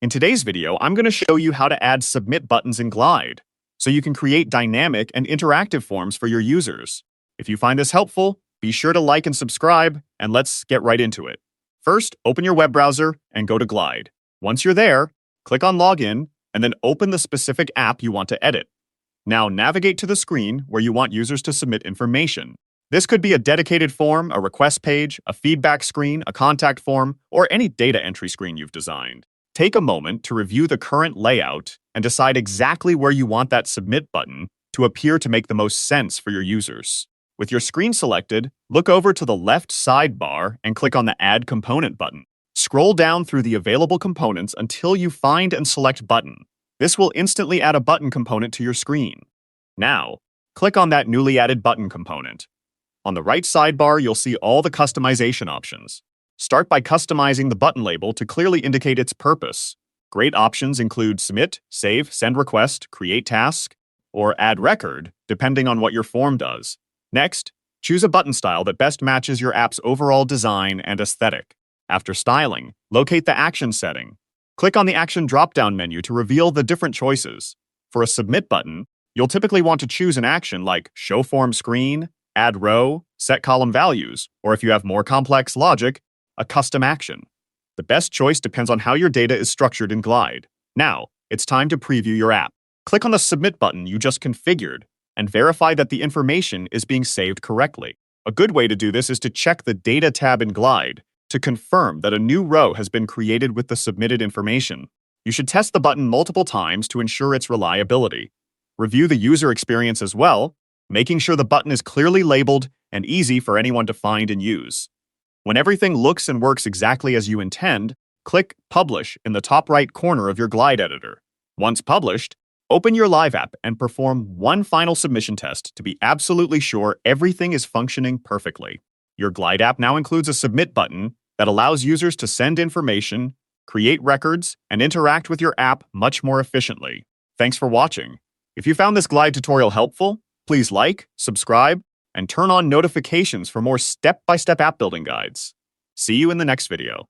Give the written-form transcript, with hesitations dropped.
In today's video, I'm going to show you how to add submit buttons in Glide, so you can create dynamic and interactive forms for your users. If you find this helpful, be sure to like and subscribe, and let's get right into it. First, open your web browser and go to Glide. Once you're there, click on Login, and then open the specific app you want to edit. Now navigate to the screen where you want users to submit information. This could be a dedicated form, a request page, a feedback screen, a contact form, or any data entry screen you've designed. Take a moment to review the current layout and decide exactly where you want that submit button to appear to make the most sense for your users. With your screen selected, look over to the left sidebar and click on the Add Component button. Scroll down through the available components until you find and select Button. This will instantly add a button component to your screen. Now, click on that newly added button component. On the right sidebar, you'll see all the customization options. Start by customizing the button label to clearly indicate its purpose. Great options include Submit, Save, Send Request, Create Task, or Add Record, depending on what your form does. Next, choose a button style that best matches your app's overall design and aesthetic. After styling, locate the action setting. Click on the Action drop-down menu to reveal the different choices. For a Submit button, you'll typically want to choose an action like Show Form Screen, Add Row, Set Column Values, or if you have more complex logic, a custom action. The best choice depends on how your data is structured in Glide. Now, it's time to preview your app. Click on the Submit button you just configured and verify that the information is being saved correctly. A good way to do this is to check the Data tab in Glide to confirm that a new row has been created with the submitted information. You should test the button multiple times to ensure its reliability. Review the user experience as well, making sure the button is clearly labeled and easy for anyone to find and use. When everything looks and works exactly as you intend, click Publish in the top right corner of your Glide editor. Once published, open your live app and perform one final submission test to be absolutely sure everything is functioning perfectly. Your Glide app now includes a Submit button that allows users to send information, create records, and interact with your app much more efficiently. Thanks for watching. If you found this Glide tutorial helpful, please like, subscribe, and turn on notifications for more step-by-step app building guides. See you in the next video.